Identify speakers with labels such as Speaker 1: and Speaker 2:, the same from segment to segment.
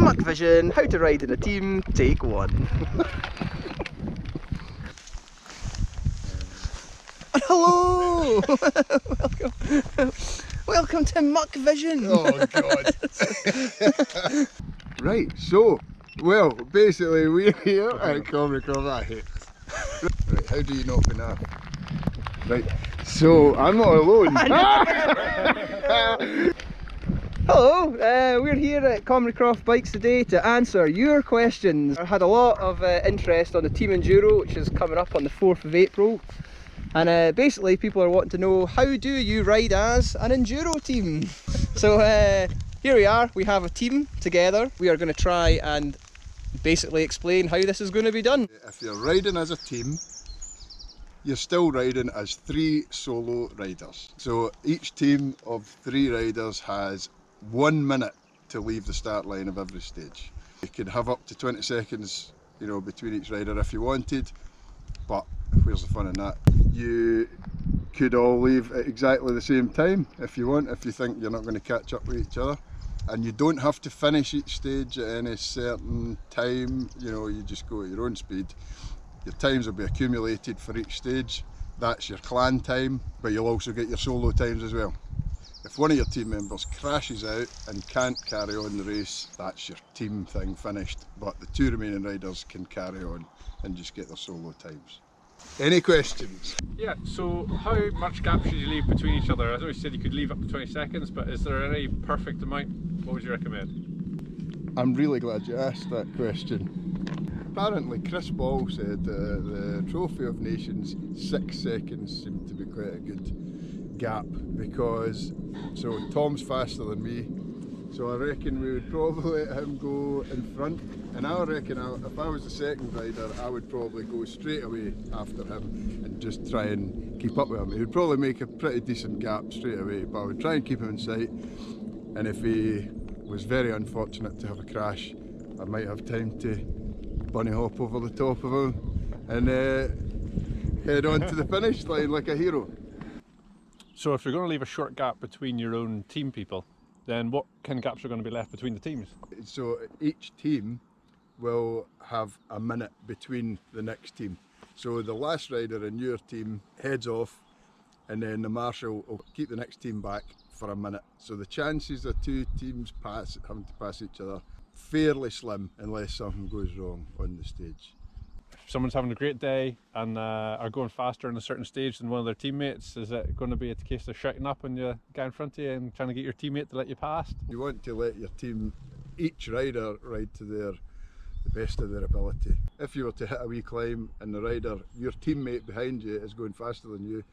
Speaker 1: Muck Vision, how to ride in a team, take 1. Hello! Welcome to Muck Vision!
Speaker 2: Oh god! Right, so, well, basically we're here at Comrie Croft Bikes. Right, how do you not be naff? Right, so I'm not alone.
Speaker 1: Hello, we're here at Comrie Croft Bikes today to answer your questions. I had a lot of interest on the Team Enduro, which is coming up on the 4th of April. And basically people are wanting to know, how do you ride as an Enduro team? So here we are, we have a team together. We are going to try and basically explain how this is going to be done.
Speaker 2: If you're riding as a team, you're still riding as 3 solo riders. So each team of 3 riders has 1 minute to leave the start line of every stage. You could have up to 20 seconds, you know, between each rider if you wanted, but where's the fun in that? You could all leave at exactly the same time if you want, if you think you're not going to catch up with each other. And you don't have to finish each stage at any certain time, you know, you just go at your own speed. Your times will be accumulated for each stage. That's your clan time, but you'll also get your solo times as well. If one of your team members crashes out and can't carry on the race, that's your team thing finished. But the 2 remaining riders can carry on and just get their solo times. Any questions?
Speaker 3: Yeah, so how much gap should you leave between each other? I know you said you could leave up to 20 seconds, but is there any perfect amount? What would you recommend?
Speaker 2: I'm really glad you asked that question. Apparently Chris Ball said the Trophy of Nations 6 seconds seemed to be quite a good gap, because so Tom's faster than me, so I reckon we would probably let him go in front, and I reckon if I was the second rider I would probably go straight away after him and just try and keep up with him. He would probably make a pretty decent gap straight away, but I would try and keep him in sight, and if he was very unfortunate to have a crash, I might have time to bunny hop over the top of him and head on to the finish line like a hero.
Speaker 3: So if you're going to leave a short gap between your own team people, then what kind of gaps are going to be left between the teams? So
Speaker 2: each team will have a minute between the next team. So the last rider in your team heads off, and then the marshal will keep the next team back for a minute. So the chances of 2 teams having to pass each other, fairly slim unless something goes wrong on the stage.
Speaker 3: If someone's having a great day and are going faster in a certain stage than one of their teammates, is it going to be a case of shouting up when you get in front of you and trying to get your teammate to let you past?
Speaker 2: You want to let your team, each rider, ride to the best of their ability. If you were to hit a wee climb and the rider, your teammate behind you, is going faster than you,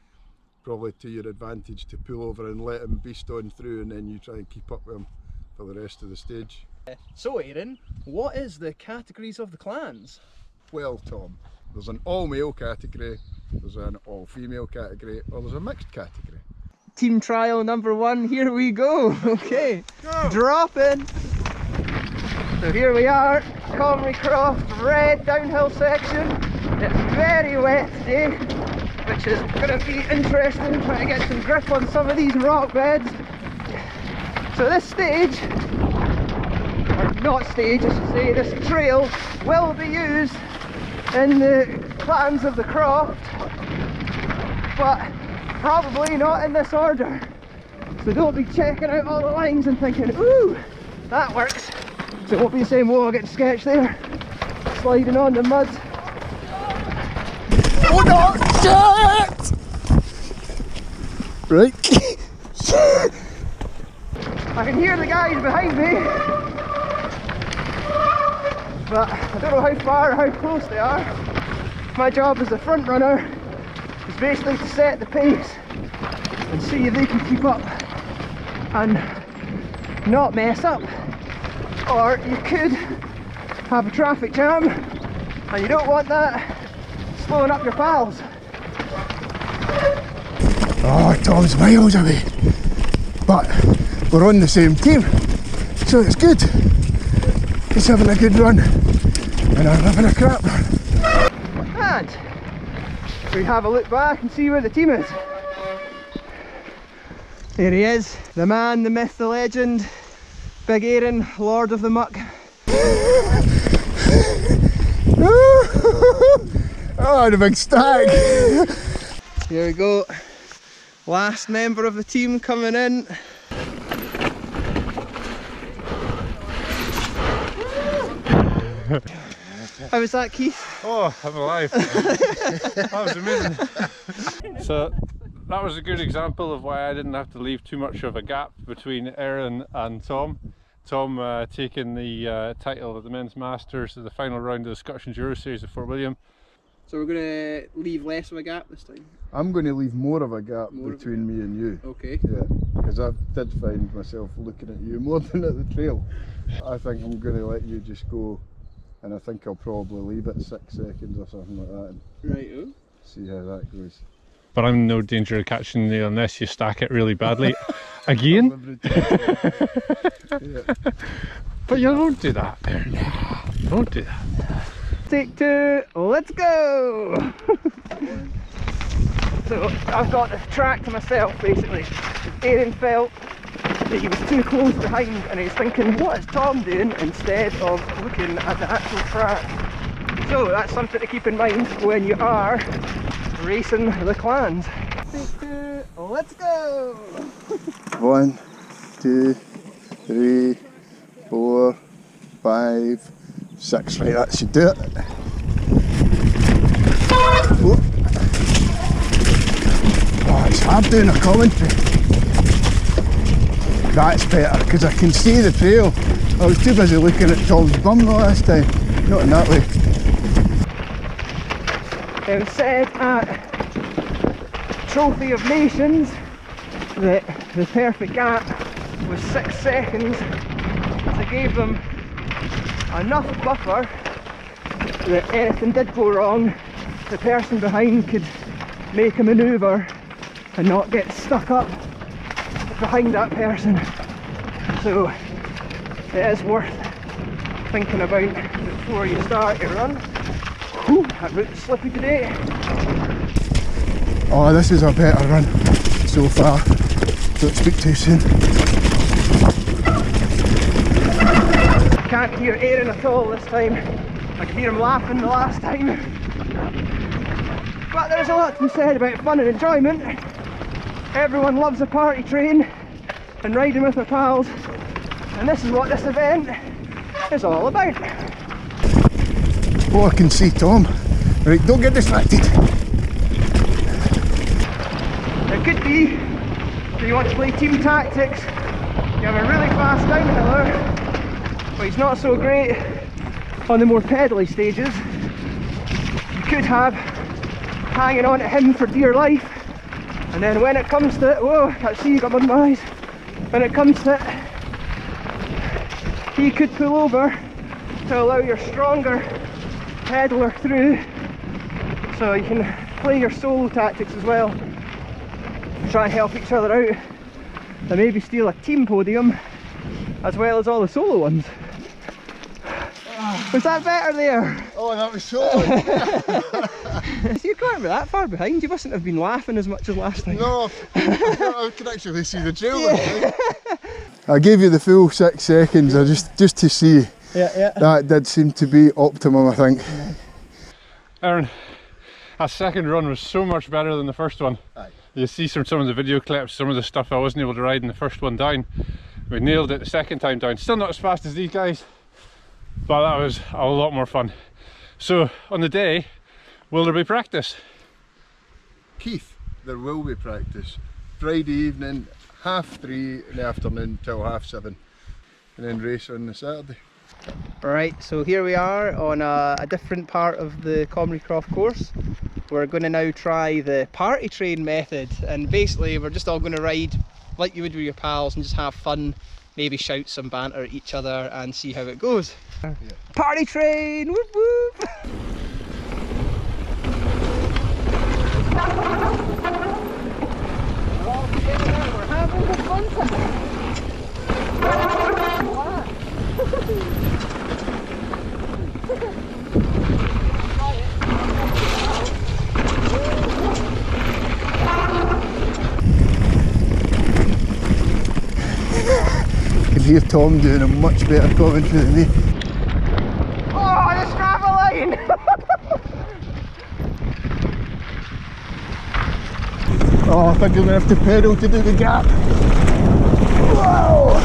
Speaker 2: probably to your advantage to pull over and let him beast on through, and then you try and keep up with him for the rest of the stage.
Speaker 1: So Aaron, what is the categories of the clans?
Speaker 2: Well Tom, there's an all-male category, there's an all-female category, or there's a mixed category.
Speaker 1: Team trial number 1, here we go. Okay, drop in. So here we are, Comrie Croft red downhill section. It's very wet today, which is going to be interesting, trying to get some grip on some of these rock beds. So this stage, or not stage I should say, this trail will be used in the clans of the Croft, but probably not in this order. So don't be checking out all the lines and thinking, ooh, that works. So it won't be the same wall getting sketched there, sliding on the mud. Oh no! Shit! Right. I can hear the guys behind me, but I don't know how far or how close they are. My job as a front runner is basically to set the pace and see if they can keep up and not mess up. Or you could have a traffic jam, and you don't want that slowing up your pals.
Speaker 2: Oh, Tom's miles away, but we're on the same team, so it's good. He's having a good run, and I'm having a crap run.
Speaker 1: And we have a look back and see where the team is. There he is, the man, the myth, the legend, Big Aaron, Lord of the Muck.
Speaker 2: Oh, the big stack!
Speaker 1: Here we go. Last member of the team coming in. How was that, Keith?
Speaker 3: Oh, I'm alive. That was amazing. So that was a good example of why I didn't have to leave too much of a gap between Aaron and Tom. Tom taking the title of the Men's Masters of the final round of the Scottish Enduro Series of Fort William.
Speaker 1: So we're going to leave less of a gap this time?
Speaker 2: I'm going to leave more of a gap between me and you.
Speaker 1: Okay.
Speaker 2: Yeah, because I did find myself looking at you more than at the trail. I think I'm going to let you just go, and I think I'll probably leave it 6 seconds or something like that and
Speaker 1: Right.
Speaker 2: see how that goes.
Speaker 3: But I'm in no danger of catching you unless you stack it really badly. Again?
Speaker 2: Yeah.
Speaker 3: But you don't do that, Aaron. Don't do that.
Speaker 1: Take 2, let's go! So I've got the track to myself basically. Aaron felt that he was too close behind and he's thinking, what is Tom doing, instead of looking at the actual track. So that's something to keep in mind when you are racing the clans. Take 2, let's go!
Speaker 2: 1, 2, 3, 4, 5, 6. Right, that should do it. Oh, it's hard doing a commentary. That's better because I can see the trail. I was too busy looking at Tom's bum the last time. Not in that way.
Speaker 1: It was said at Trophy of Nations that the perfect gap was 6 seconds. So it gave them enough buffer that anything did go wrong, the person behind could make a manoeuvre and not get stuck up behind that person. So it is worth thinking about before you start your run. Whew, that route's slippy today.
Speaker 2: Oh, this is a better run so far. Don't speak too soon.
Speaker 1: Can't hear Aaron at all this time. I could hear him laughing the last time. But there's a lot to be said about fun and enjoyment. Everyone loves a party train and riding with their pals, and this is what this event is all about.
Speaker 2: Oh, I can see Tom. Right, don't get distracted.
Speaker 1: It could be, if you want to play team tactics, you have a really fast downhiller, but he's not so great on the more pedally stages. You could have hanging on to him for dear life, and then when it comes to it, whoa, I can't see, you got mud in my eyes. When it comes to it, he could pull over to allow your stronger pedaler through, so you can play your solo tactics as well. Try and help each other out, and maybe steal a team podium as well as all the solo ones. Was that better there?
Speaker 2: Oh, that was so good.
Speaker 1: You can't be that far behind, you mustn't have been laughing as much as last time.
Speaker 2: No, I could actually see the trail. Yeah. I gave you the full 6 seconds just to see.
Speaker 1: Yeah.
Speaker 2: That did seem to be optimum, I think.
Speaker 3: Aaron, that second run was so much better than the first one.
Speaker 2: Aye.
Speaker 3: You see from some of the video clips, some of the stuff I wasn't able to ride in the first one down. We nailed it the second time down. Still not as fast as these guys, but that was a lot more fun. So on the day, will there be practice?
Speaker 2: Keith, there will be practice. Friday evening, 3:30 in the afternoon till 7:30, and then race on the Saturday.
Speaker 1: Right, so here we are on a different part of the Comrie Croft course. We're going to now try the party train method, and basically we're just all going to ride like you would with your pals and just have fun, maybe shout some banter at each other and see how it goes. Yeah. Party train! Whoop whoop! We're having a fun time!
Speaker 2: I can hear Tom doing a much better commentary than me.
Speaker 1: Oh, the Strava line!
Speaker 2: Oh, I think I'm gonna have to pedal to do the gap. Whoa!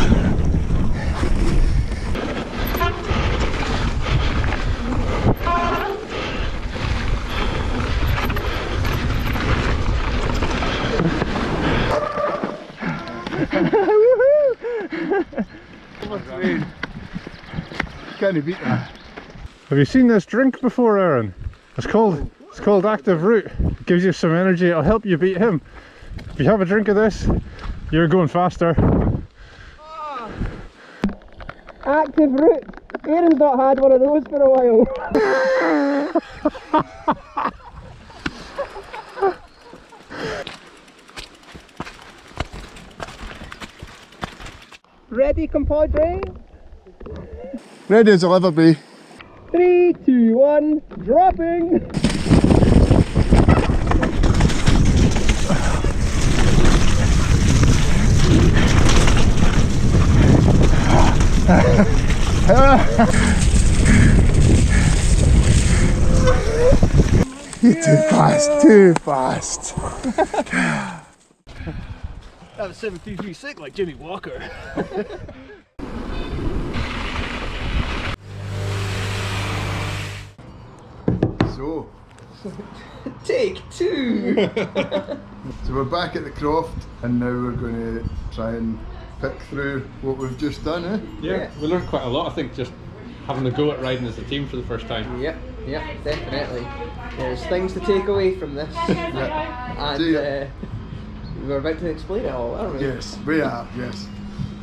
Speaker 2: Can't beat that.
Speaker 3: Have you seen this drink before, Aaron? It's called Active Root. It gives you some energy. It'll help you beat him. If you have a drink of this, you're going faster.
Speaker 1: Active Root. Aaron's not had one of those for a while. Ready, compadre?
Speaker 2: Ready as I'll ever be.
Speaker 1: 3, 2, 1, dropping!
Speaker 2: You're too fast, too fast.
Speaker 1: That was 7-3-3-6 like Jimmy Walker.
Speaker 2: So,
Speaker 1: Take 2!
Speaker 2: so we're back at the Croft and now we're going to try and pick through what we've just done, eh?
Speaker 3: Yeah, we learned quite a lot, I think, just having a go at riding as a team for the first time.
Speaker 1: Yep, definitely. There's things to take away from this.
Speaker 2: Yeah.
Speaker 1: And we're about to explain it all, aren't we?
Speaker 2: Yes, we are, yes.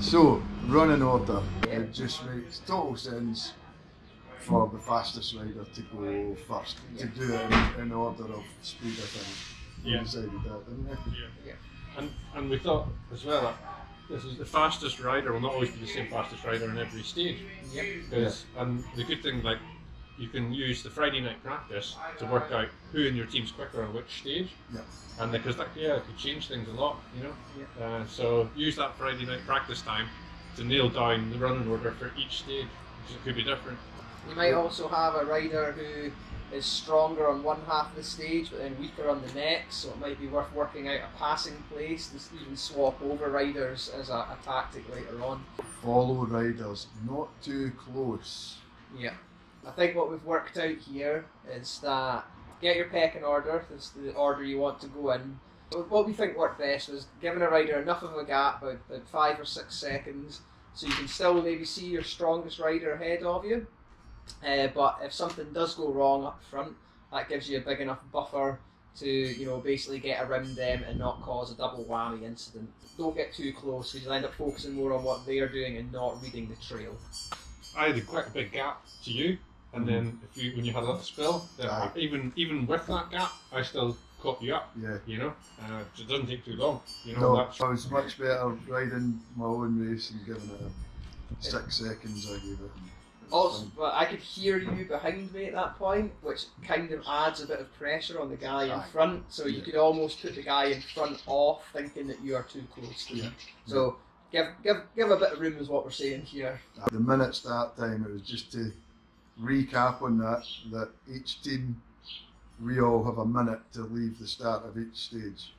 Speaker 2: So, running order.
Speaker 1: Yeah.
Speaker 2: It just makes total sense for the fastest rider to go first, to do it in order of speed, I think. We
Speaker 3: Yeah.
Speaker 2: decided that, didn't we?
Speaker 3: Yeah. And we thought as well that this is the fastest rider will not always be the same fastest rider in every stage.
Speaker 1: Yep.
Speaker 3: And the good thing, like, you can use the Friday night practice to work out who in your team's quicker on which stage.
Speaker 2: Yeah.
Speaker 3: And because that could change things a lot, you know.
Speaker 1: Yeah.
Speaker 3: So use that Friday night practice time to nail down the running order for each stage, because it could be different.
Speaker 1: You might also have a rider who is stronger on one half of the stage but then weaker on the next, so it might be worth working out a passing place to even swap over riders as a tactic later on.
Speaker 2: Follow riders, not too close.
Speaker 1: Yeah. I think what we've worked out here is that get your pecking order, that's the order you want to go in. But what we think worked best was giving a rider enough of a gap, about 5 or 6 seconds, so you can still maybe see your strongest rider ahead of you. But if something does go wrong up front, that gives you a big enough buffer to, you know, basically get around them and not cause a double whammy incident. Don't get too close because you'll end up focusing more on what they're doing and not reading the trail.
Speaker 3: I had quite a big gap to you, and then when you had a little spill, then even with that gap, I still caught you up.
Speaker 2: Yeah.
Speaker 3: You know, it doesn't take too long. You know,
Speaker 2: No,
Speaker 3: that's,
Speaker 2: I was much better riding my own race and giving it 6 seconds I gave it.
Speaker 1: Also, but I could hear you behind me at that point, which kind of adds a bit of pressure on the guy in front. So you could almost put the guy in front off, thinking that you are too close to him. So give a bit of room is what we're saying here.
Speaker 2: The minute start time, it was just to recap on that each team, we all have a minute to leave the start of each stage.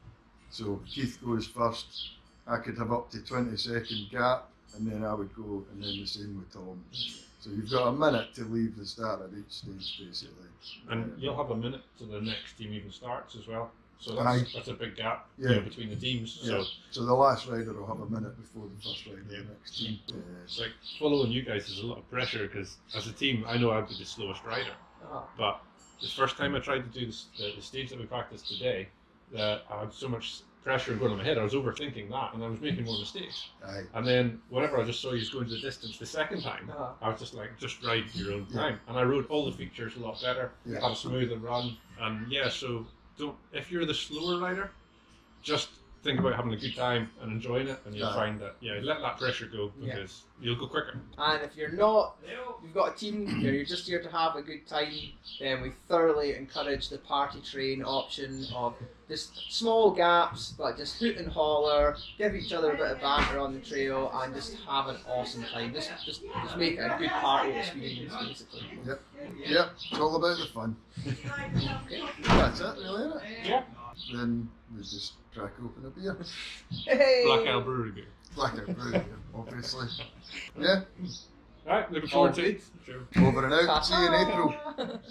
Speaker 2: So Keith goes first, I could have up to 20-second gap, and then I would go, and then the same with Tom. So you've got a minute to leave the start of each stage, basically.
Speaker 3: and you'll have a minute till the next team even starts as well. So that's a big gap you know, between the teams.
Speaker 2: Yeah. So the last rider will have a minute before the first rider of the next team.
Speaker 3: It's like following you guys is a lot of pressure because as a team, I know I'd be the slowest rider. But the first time I tried to do the stage that we practiced today, I had so much pressure going on my head. I was overthinking that, and I was making more mistakes. And then whenever I just saw you going to the distance the second time, I was just like, just ride your own time. And I rode all the features a lot better. Had a smoother run, and so if you're the slower rider, just think about having a good time and enjoying it, and you'll find that let that pressure go because you'll go quicker.
Speaker 1: And if you're not, you've got a team, you're just here to have a good time, then we thoroughly encourage the party train option of just small gaps, but just hoot and holler, give each other a bit of banter on the trail, and just have an awesome time. Just make it a good party experience, basically.
Speaker 2: Yep, it's all about the fun. That's it, really, isn't it?
Speaker 3: Yeah.
Speaker 2: then we just crack open a beer.
Speaker 1: Hey!
Speaker 3: Black Ale Brewery beer.
Speaker 2: Black out brew beer, obviously. Yeah,
Speaker 3: Right, looking forward to it.
Speaker 2: over and out. See you in April.